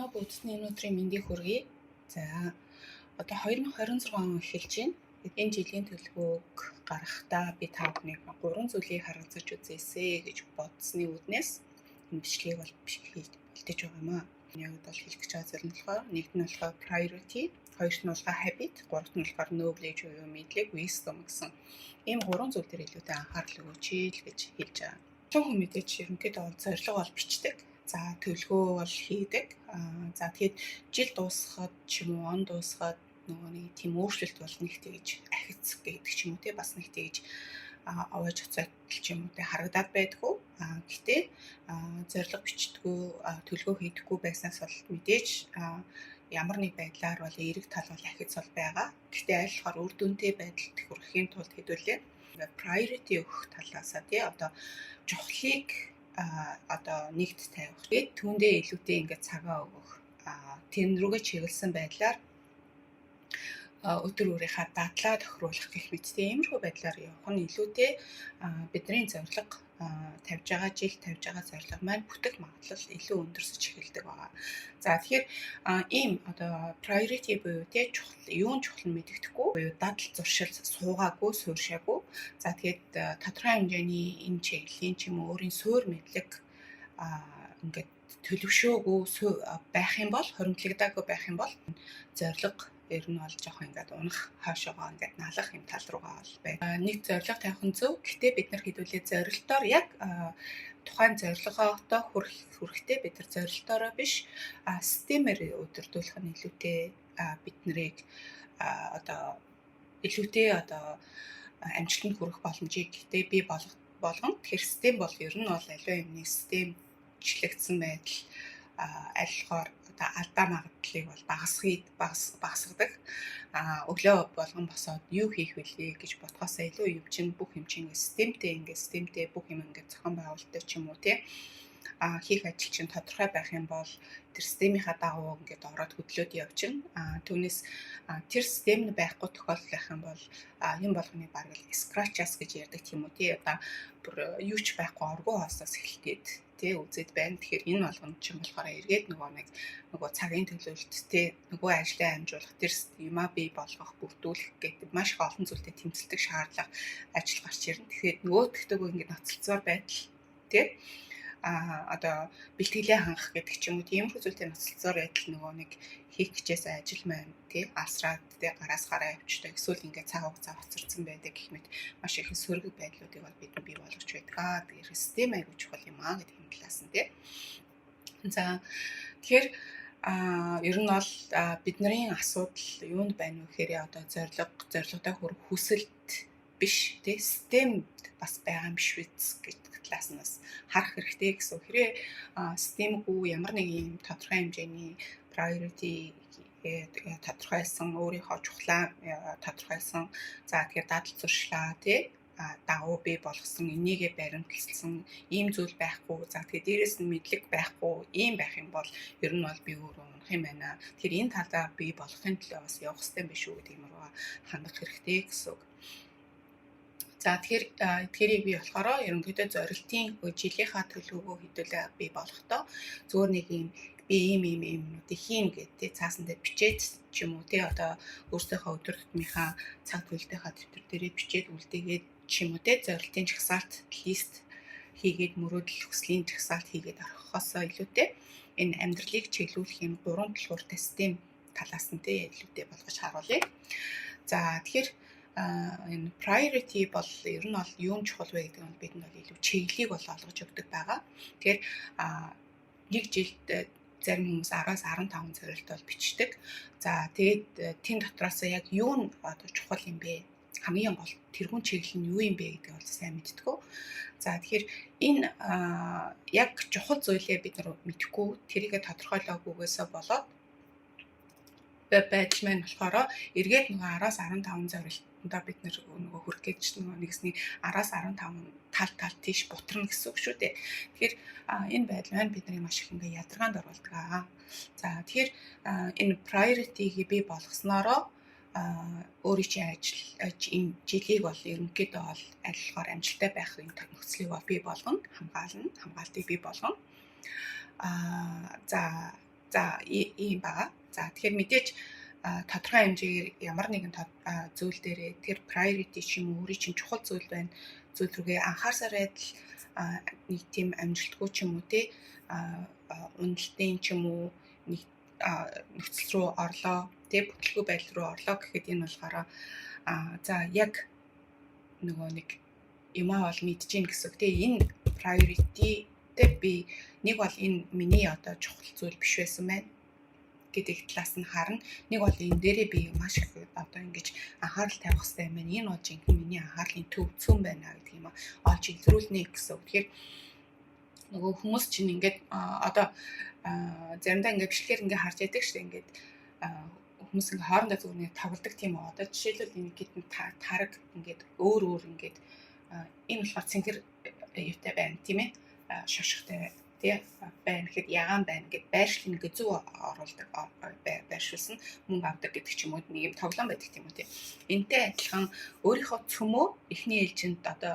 Та бүдний өнөөдрийн мэндийг хүргэе. За одоо 2026 он эхэлж байна. Энэ жилийн төлөвлөгөөг гаргахдаа би та бүхнийг 3 зүйлийг харгалзаж үзээсэй гэж бодсны үднээс энэ бичлэгийг бэлдэж байгаа юм аа. Яг бол хэлэх гэж байгаа зүйл нь болохоор нэгт нь болохоор priority, хоёрт нь болохоор habit, гуравт нь болохоор knowledge буюу мэдлэг, wisdom гэсэн ийм 3 зүйл дээр илүүтэй анхаарал өгөөч л гэж хэлж байгаа. Хүн мэдээж ерөнхийдөө зорилго бол бичдэг. За төлөвлөгөө бол хийдэг. За тэгэхэд жил дуусахад ч юм уу он дуусахад нөгөө нэг тийм өөрчлөлт бол нэг тэгж ахиц гэдэг ч юм уу те бас нэг тэгж овоож оцойтол ч юм уу те харагдаад байдгүй. Гэтээ зорилго бичдэггүй, төлөвлөгөө хийдэггүй байснаас бол мэдээж ямар нэг байдлаар бол эерэг тал бол ахиц бол байгаа. Гэтээ аль болохоор үр дүнтэй байдалд хүрэхийн тулд хэдүүлээ priority өгөх талаасаа тий одоо жохлыг одоо нэгт тавих. Тэгээд түүндээ илүүтэй ингээд цагаа өгөх. Тэн рүүгээ чиглэсэн байдлаар өдөр өөрийнхөө дадлаа тохируулах гэх мэт тиймэрхүү байдлаар явах нь илүүтэй бидний зорилго тавьж байгаа жил тавьж байгаа зорилго маань бүтээх магадлал илүү өндөрсөж эхэлдэг байгаа. За тэгэхээр ийм одоо priority буюу тий юун чухал нь мэддэхгүй буюу дадал зуршил суугаагүй сууршаагүй. За тэгээд тодорхой хэмжээний энэ чиглэлийн ч юм уу өөрийн суур мэдлэг ингээд төлөвшөөгүй байх юм бол хоримтлагдаагүй байх юм бол зорилго ер нь бол жоохон ингээд унах хаашаагаа ингээд налах юм тал руугаа бол бай. Нэг зорилго тавих нь зөв. Гэтээ бид нар хэдүүлээ зорилтоор яг тухайн зорилгоодоо хүрэхдээ бид нар зорилтоороо биш системээр өдөртүүлэх нь илүүтэй бид нарыг одоо илүүтэй одоо амжилтанд хүрэх боломжийг гэтээ бий болгоно. Тэгэхээр систем бол ер нь бол аливаа юмны системчлэгдсэн байдал аль болохоор алдаа магадлалыг бол багасгадаг. Өглөө болгон босоод юу хийх вүлээ гэж бодхоосоо илүү юм чинь бүх юм чинь системтэй бүх юм ингээд зохион байгуулалттай ч юм уу тий хийх ажил чинь тодорхой байх юм бол тэр системийнхаа дагуу ингээд ороод хөдлөөд явчихна. Түүнээс тэр систем нь байхгүй тохиолдол байх юм бол юм болгоны бараг л scratch-аас гэж ярьдаг тийм үү тий одоо бүр юу ч байхгүй оргуу хоосоос эхлэх гээд тий үзээд байна. Тэгэхээр энэ болгонд чинь болохоор эргээд нөгөө цагийн төлөвлөлттэй нөгөө ажлаа амжуулах тэр юмаа бий болгох бүрдүүлэх гэдэг маш их олон зүйлтэй тэмцэлдэг шаардлага ажил гарч ирнэ. Тэгэхээр нөгөөдөгтөө ингээд ноцолцоор байдал тий одоо бэлтгэлээ хангах гэдэг ч юм уу тиймэрхүү зүйлтэй ноцолцоор байдал нөгөө нэг хийх гэжээс ажил маань тий асраад тий гараас гараа явчихдаг эсвэл ингээд цаг хугацаа хоцорсон байдаг гэх мэт маш их сөрөг байдлуудыг бол бид бий болгож байдаг. Тэгэхээр систем аягүй чухал юм гэдэг юм талаас нь тий. За тэгэхээр ер нь бол бидний асуудал юунд байна вэ гэхээр одоо зорилготой хүрэх хүсэлт биш тий системд бас байгаа юм биш биз гэдэг талаас нь бас харах хэрэгтэй гэсэн. Хэрэг системгүй ямар нэг юм тодорхой хэмжээний priority тодорхойлсон өөрийнхөө чухлаа тодорхойлсон за тэгэхээр дадал зуршлаа тий дагуу бий болгосон энийгээ баримтлсан ийм зүйл байхгүй за тэгэхээр дээрэс нь мэдлэг байхгүй ийм байх юм бол ер нь бол би өөрөө унах юм байна. Тэгэхээр энэ талаа бий болгохын төлөө бас явах хэрэгтэй биш үү гэдэг юм руу хандах хэрэгтэй гэсэн үг. За тэгэхээр би болохоор ерөнхийдөө зорилтын жилийнхаа төлөвлөгөө хэдүүлээ бий болохдоо зөвөр нэг юм би ийм юмнуудыг хийн гэдэг цаасан дээр бичээд ч юм уу тий одоо өөрсдийнхөө өдөр тутмынхаа цаг төлөвлөлтийнхаа дэвтэр дээрээ бичээд үлдээгээд ч юм уу тий зорилтын жагсаалт лист хийгээд мөрөөдөл хүслийн жагсаалт хийгээд орхихоосоо илүүтэй энэ амьдралыг чиглүүлэх юм 3 талууртай систем талаас нь тий илүүтэй болгож харуулъя. За тэгэхээр энэ priority бол ер нь бол юун чухал вэ гэдэг нь бидэнд бол илүү чиглэлийг бол олгож өгдөг байгаа. Тэгэхээр нэг жилд зарим хүмүүс 10-аас 15 зорилт бол бичдэг. За тэгээд тэн дотроос яг юу нь одоо чухал юм бэ? Хамгийн гол тэргуун чиглэл нь юу юм бэ гэдэг бол сайн мэдтгүү. За тэгэхээр энэ яг чухал зүйлээ бид нар мэдэхгүй тэрийгэ тодорхойлоогүйгээсээ болоод байдал маань болохоор эргээд нөгөө 10-аас 15 зорилтондоо бид нөгөө хүрэх гэж нөгөө нэгсний 10-аас 15 тал тийш бутарна гэсэн үг шүү дээ. Тэгэхээр энэ байдал маань бидний маш их ингээ ядаргаанд оруулдаг. За тэгэхээр энэ priority-г бий болгосноороо өөрийн чинь ажил энэ жилийг бол ерөнхийдөө бол аль болохоор амжилттай байх нөхцөлийг бол бий болгоно, хамгаалтыг бий болгоно. За За ийм байгаа. За тэгэхээр мэдээж тодорхой хэмжээгээр ямар нэгэн зүйл дээрээ тэр priority ч юм уу өөрийн чинь чухал зүйл байна. Зүйл рүүгээ анхаарсаар байтал нэг тийм амжилтгүй ч юм уу те уналтын ч юм уу нэг нөхцөл рүү орлоо те бүтлгүй байдал руу орлоо гэхэд энэ болохоор за яг нөгөө нэг юмаа бол мэдж гин гэсэн үг те энэ priority тэ би нэг бол энэ миний одоо чухал зүйл биш байсан байна гэдэг талаас нь харна. Нэг бол энэ дээрээ би маш их одоо ингэж анхаарал тавих хэрэгтэй юм байна. Энэ бол жинхэнэ миний анхаарлын төв цөм байна гэдэг юм олж илрүүлнэ гэсэн үг. Тэгэхээр нөгөө хүмүүс чинь ингээд одоо заримдаа ингээд бичлэгээр ингээд харж яадаг шүү дээ. Ингээд хүмүүс ингээд хоорондоо зүгээр тоглодог тийм үү. Одоо жишээлбэл энэ гитэн тараг ингээд өөр ингээд энэ болохоор цэнхэр юутай байна тийм ээ. Шошготой тий байна гэхэд ягаан байна гэд байршлыг ингээ зөв оруулдаг байршуулсан мөнгө авдаг гэдэг ч юм уу нэг юм тоглоом байдаг тийм үү тий. Энтэй адилхан өөрийнхөө цөмөө эхний ээлжинд одоо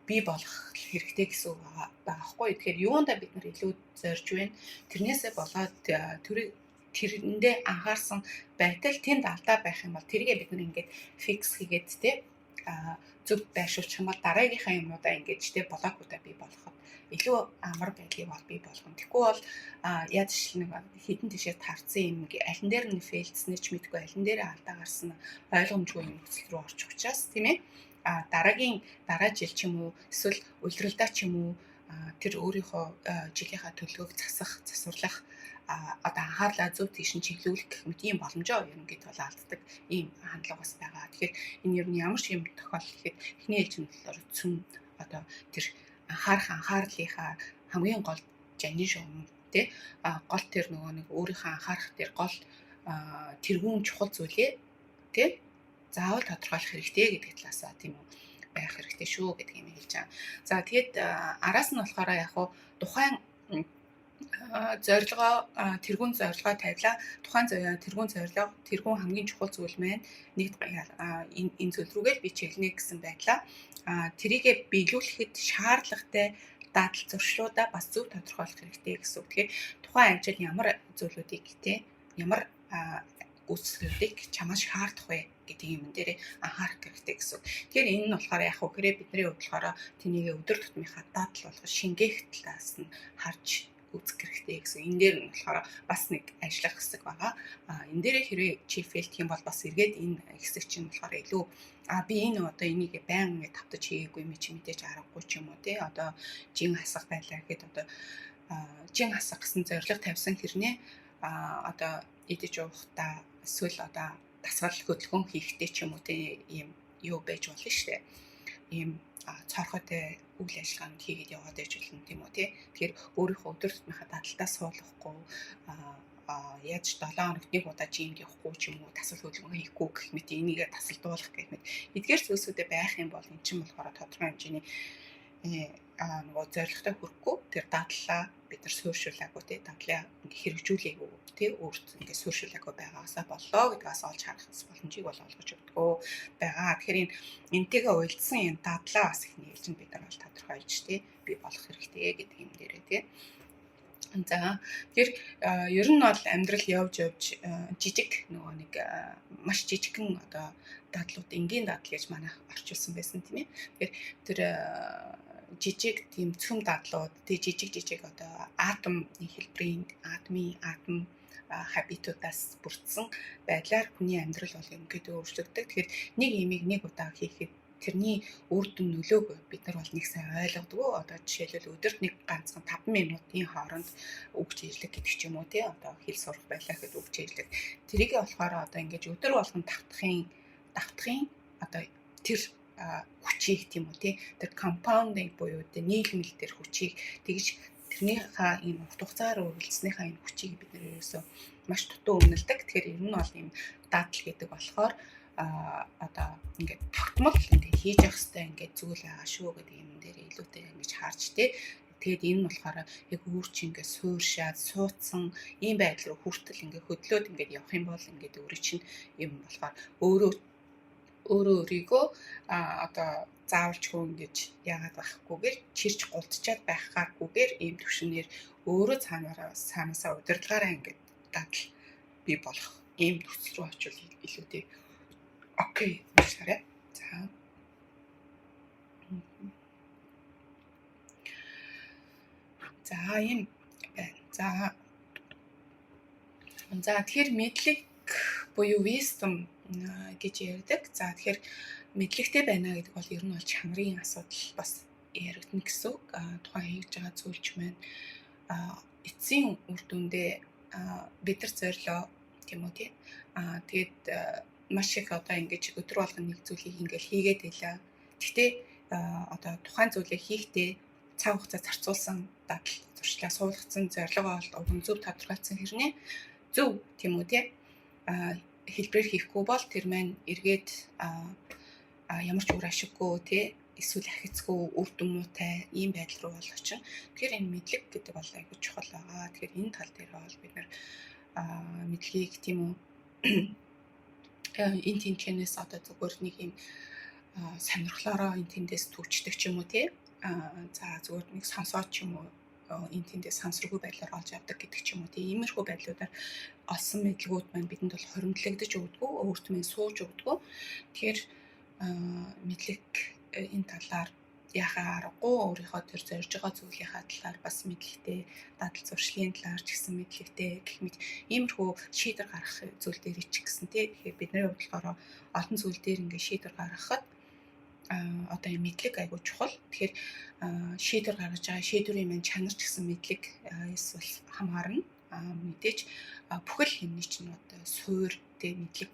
бий болох хэрэгтэй гэсэн үг байгаа байхгүй. Тэгэхээр юундаа бид нар илүү зорж байна. Тэрнээсээ болоод тэрэндээ анхаарсан байтал тэнд алдаа байх юм бол тэргээ бид нар ингээд фикс хийгээд тий зөв байршуулчих юм бол дараагийнхаа юмудаа ингээд тэ блокуудаа бий болгоход илүү амар байдлыг бол бий болгоно. Тэгэхгүй бол яаж ч нэг хідэн тишээ тарцсан юм алин дээр нь фейлдснэ ч мэдгүй алин дээр алдаа гарсан ойлгомжгүй юм нөхцөл рүү орчих учраас тийм ээ дараа жил ч юм уу эсвэл улиралдаа ч юм уу тэр өөрийнхөө жилийнхаа төлөвийг засварлах одоо анхаарлаа зөв тийш нь чиглүүлэх гэх мэт ийм боломжоо ерөнхийдөө бол алддаг ийм хандлага бас байгаа. Тэгэхээр энэ ер нь ямар ч юм тохиол гэхэд эхний ээлжинд болохоор цөм одоо тэр анхаарлынхаа хамгийн гол жанин шугам тий гол тэр нөгөө нэг өөрийнхөө анхаарах тэр гол тэргүүн чухал зүйлээ тий заавал тодорхойлох хэрэгтэй гэдэг талаасаа тийм үү байх хэрэгтэй шүү гэдэг юм хэлж байгаа. За тэгээд араас нь болохоор яг хуу тухайн зорилгоо тэргүүн зорилгоо тавилаа. Тухайн тэргүүн хамгийн чухал зүйл маань нэг энэ зүйл рүүгээ би чиглэнэ гэсэн байдлаа. Тэрийгээ биелүүлэхэд шаардлагатай дадал зуршлуудаа бас зөв тодорхойлох хэрэгтэй гэсэн үг. Тэгэхээр тухайн ажил ямар зүйлүүдийг те ямар үүсгэлүүдийг чамаас шаардах вэ гэдэг юм дээр анхаарах хэрэгтэй гэсэн үг. Тэгэхээр энэ нь болохоор яг үгээрээ бидний хувьд болохоор тэнийг өдөр тутмынхаа дадал болгох шингээх талаас нь харж үзэх хэрэгтэй гэсэн. Энэ дээр нь болохоор бас нэг ажиллах хэсэг байгаа. Энэ дээрээ хэрвээ чи фейлдэх юм бол бас эргээд энэ хэсэг чинь болохоор илүү би энэ одоо энийг байнга ингэ тавтаж хийгээгүй юм чи мэдээж аргагүй ч юм уу тий одоо жин хасах байлаа гэхэд одоо жин хасах гэсэн зорилго тавьсан хэрнээ одоо идэж уухтаа эсвэл одоо дасгал хөдөлгөөн хийхдээ ч юм уу тий ийм юу байж болно шүү дээ. Ийм цорхойтой үйл ажиллагаанд хийгээд яваад байж болно тийм үү тий. Тэгэхээр өөрийнхөө өдөр тутмынхаа дадалтаа суулгахгүй яаж 7 хоногт нэг удаа жимд явахгүй ч юм уу тасал хөдөлгөөн хийхгүй гэх мэт энийг тасалдуулах гэх мэт эдгээр зүйлсүүдэд байх юм бол эн чинь болохоор тодорхой хэмжээний нөгөө зорилготой хүрэхгүй тэр дадлаа бид нар суурьшуулаагүй тий дадлаа ингээ хэрэгжүүлээгүй тий өөрт ингээ суурьшуулаагүй байгаасаа боллоо гэдгээс олж харах боломжийг бол олгож өгдөгөө байгаа. Тэгэхээр энтэйгээ уялдсан энэ дадлаа бас их нээлжинд бид нар бол тодорхойлж тий би болох хэрэгтэй гэдэг юм дээрээ тий. За тэгэхээр ер нь бол амьдрал явж жижиг нөгөө нэг маш жижигхэн одоо дадлууд энгийн дадал гэж манайх орчуулсан байсан тийм ээ. Тэгэхээр тэр жижиг тийм цөм дадлууд тий жижиг одоо атомын хабитудаас бүрдсэн байдлаар хүний амьдрал бол ерөнхийдөө өөрчлөгдөг. Тэгэхээр нэг имийг нэг удаа хийхэд тэрний үр дүн нөлөөг бид нар бол нэг сайн ойлгодгоо. Одоо жишээлбэл өдөрт нэг ганцхан 5 минутын хооронд үг чийлэг гэдэг ч юм уу тий одоо хэл сурах байлаа гэхэд үг чийлэг. Тэрийг болохоор одоо ингэж өдөр болгон давтахын одоо тэр хүчийг тийм үү тий тэр компаундинг буюу тий нийлмэл тэр хүчийг тэгж тэрнийхээ энэ урт хугацаар үргэлжлснийхээ энэ хүчийг бид нэр ерөөсөө маш дутуу үнэлдэг. Тэгэхээр ер нь бол ийм дадал гэдэг болохоор одоо ингээд тогтмол ингээд хийж явах хэрэгтэй ингээд зүйл байгаа шүү гэдэг юм дээр илүүтэй ингэж харж тий. Тэгэд энэ нь болохоор яг өөрч ингээд суурьшаад суудсан ийм байдал руу хүртэл ингээд хөдлөөд ингээд явах юм бол ингээд өөрийн чинь юм болохоор өөрөө өөрөө өөрийгөө одоо заавалчгүй ингэж яагаад байхгүйгээр чирч гулдчаад байхгүйгээр ийм төвшинээр өөрөө цаанаасаа удирдлагаараа ингэж дадал бий болох ийм нөхцөл рүү очвол илүү дээ. Окей, шаарай. За ийм байна. За тэгэхээр мэдлэг буюу wisdom гэж ярьдаг. За тэгэхээр мэдлэгтэй байна гэдэг бол ер нь бол чанарын асуудал бас яригдана гэсэн үг. Тухайн хийж байгаа зүйлч маань эцсийн үр дүндээ бид нар зорилоо тийм үү тий. Тэгээд маш их одоо ингэж өдөр болгон нэг зүйлийг ингээл хийгээд байлаа. Гэхдээ одоо тухайн зүйлийг хийхдээ цаг хугацаа зарцуулсан дадал зуршлаа суулгацсан зорилгоо бол зөв тодорхойлсон хэрнээ зөв тийм үү тий. Хэлбэрээр хийхгүй бол тэр маань эргээд ямар ч үр ашиггүй тий эсвэл ахицгүй үр дүнтэй ийм байдал руу бол очино. Тэгэхээр энэ мэдлэг гэдэг бол айгүй чухал байгаа. Тэгэхээр энэ тал дээр бол бид нар мэдлэгийг тийм үү энэ тэнцэнээс одоо зөвхөн нэг юм сонирхлоороо энэ тэндээс төвчдөг ч юм уу тий. За зөвхөн нэг сонсоод ч юм уу энэ тэндээс сансргүй байдлаар олж авдаг гэдэг ч юм уу тий. Иймэрхүү байдлуудаар олсон мэдлгүүд маань бидэнд бол хоримтлагдаж өгдөг, өөрт минь сууж өгдөг. Тэгэхээр мэдлэг энэ талаар яхаа аргагүй өөрийнхөө тэр зорж байгаа зүйлийнхаа талаар бас мэдлэгтэй, дадал зуршлын талаар ч гэсэн мэдлэгтэй гэх мэт иймэрхүү шийдвэр гаргах зүйл дээр ч гэсэн тий. Тэгэхээр бидний хувьд болохоор олон зүйл дээр ингээ шийдвэр гаргахад одоо энэ мэдлэг айгүй чухал. Тэгэхээр шийдвэр гаргаж байгаа шийдвэрийн маань чанар ч гэсэн мэдлэг эсвэл хамаарна. Мэдээж бүхэл юмний чинь одоо суур дээ мэдлэг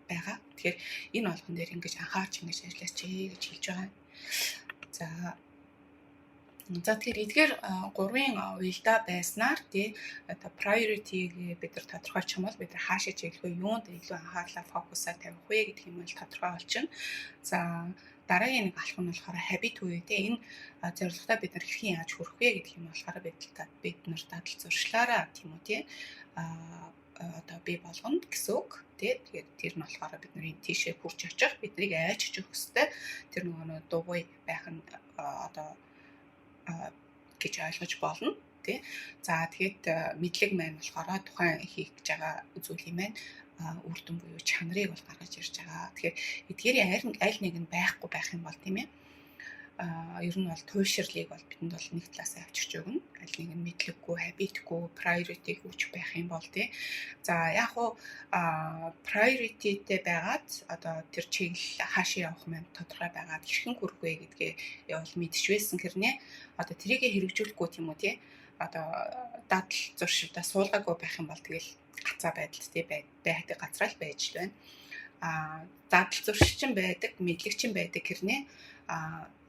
байгаа. Тэгэхээр энэ болгон дээр ингэж анхаарч ингэж ажиллаач гэж хэлж байгаа. За тэгэхээр эдгээр гурвын уялдаа байснаар тий одоо priority-г бид нар тодорхойлчих юм бол бид нар хаашаа чиглэх вэ, юунд илүү анхаарлаа фокусаа тавих вэ гэдэг юм бол тодорхой болчихно. За дараагийн нэг алхам нь болохоор habit үе тий энэ зорилготой бид нар хэрхэн яаж хүрэх вэ гэдэг юм болохоор бид нар дадал зуршлаараа тийм үү тий одоо бий болгоно гэсэн үг тий. Тэгээд тэр нь болохоор бид нарын тийшээ хурж очих биднийг айчж өгөх хэвээр тэр нөгөө дугуй байх нь одоо гэж ойлгож болно тий. За тэгээд мэдлэг маань болохоор тухайн хийх гэж байгаа зүйлийн маань үр дүн буюу чанарыг бол гаргаж ирж байгаа. Тэгэхээр эдгээрийн аль нэг нь байхгүй байх юм бол тийм ээ ер нь бол туйшрлыг бол бидэнд бол нэг талаас авчирч өгнө. Аль нэг нь мэдлэггүй, habitгүй, priority хүч байх юм бол тий. За яг хуу priority-тэй байгаад одоо тэр чиглэл хаашаа явах маань тодорхой байгаад хэрхэн хүрэх вэ гэдгээ бол мэдчихвэсэн хэрнээ одоо тэрийгэ хэрэгжүүлэхгүй тийм үү тий. Одоо дадал зуршилдаа суулгаагүй байх юм бол тэгэл гацаа байдалд тий байдаг газраа л байж л байна. Дадал зуршилчин байдаг, мэдлэгчин байдаг хэрнээ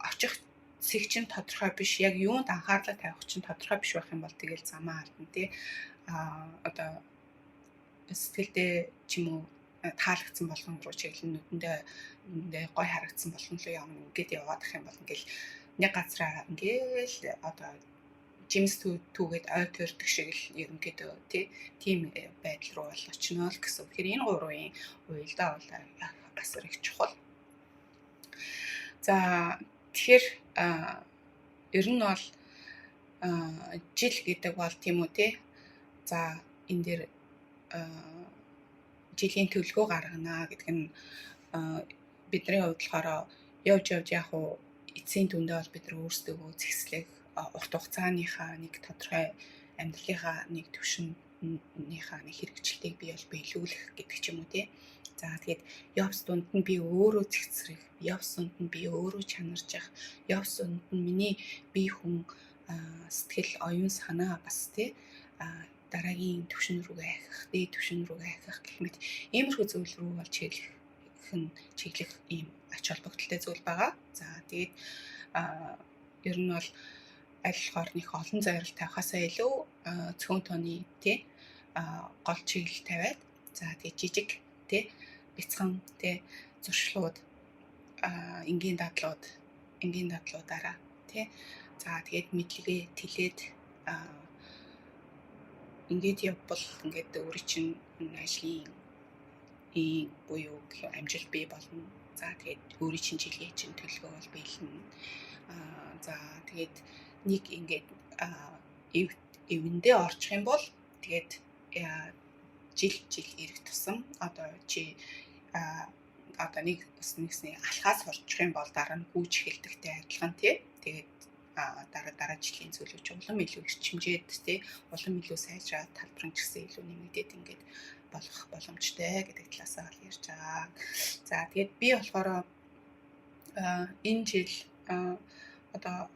очих цэг чинь тодорхой биш, яг юунд анхаарлаа тавих чинь тодорхой биш байх юм бол тэгэл замаа алдна тий. Одоо сэтгэлдээ ч юм уу таалагдсан болгон руу чиглэн нүдэндээ гой харагдсан болгон руу явна ингээд яваад ах юм бол ингээл нэг газраа ингээл одоо жимс түүгээд ой төрдөг шиг л ерөнхийдөө тийм байдал руу бол очино л гэсэн. Тэгэхээр энэ гурвын уялдаа бол бас их чухал. За тэгэхээр ер нь бол жил гэдэг бол тийм үү тий. За энэ дээр жилийн төлөвлөгөө гаргана гэдэг нь бидний хувьд болохоор явж яг уу эцсийн дүндээ бол бид нар өөрсдөө зэгслэх урт хугацааныхаа нэг тодорхой амьдралынхаа нэг төвшиннийхаа нэг хэрэгжилтийг бий бол биелүүлэх гэдэг ч юм уу тий. За тэгээд явц дунд нь би өөрөө зэгцрэх, явц дунд нь би өөрөө чанарж явах, явц дунд нь миний бие хүн сэтгэл оюун санаа бас тий дараагийн төвшин рүүгээ ахих, дээд төвшин рүүгээ ахих гэх мэт иймэрхүү зүйл рүү бол чиглэх ийм ач холбогдолтой зүйл байгаа. За тэгээд ер нь бол аль болохоор нэг олон зорилт тавихаасаа илүү цөөн тооны тий гол чиглэл тавиад за тэгээд жижиг тий бяцхан тий зуршлууд энгийн дадлуудаараа тий за тэгээд мэдлэгээ тэлээд ингээд явбал ингээд өөрийн чинь ажлын буюу амжилт бий болно. За тэгээд өөрийн чинь жилийн чинь төлөвлөгөө бол биелнэ. За тэгээд нэг ингээд эвэндээ орчих юм бол тэгээд жил ирэх тусам одоо чи одоо нэг нэгсний алхаас орчих юм бол дараа нь гүйж эхэлдэгтэй адилхан тий. Тэгээд дараа жилийн зөвлөж улам илүү эрчимжээд тий улам илүү сайжраад талбарн ч гэсэн илүү нэмэгдээд ингээд болох боломжтой гэдэг талаасаа бол ярьж байгаа. За тэгээд би болохоор энэ жил одоо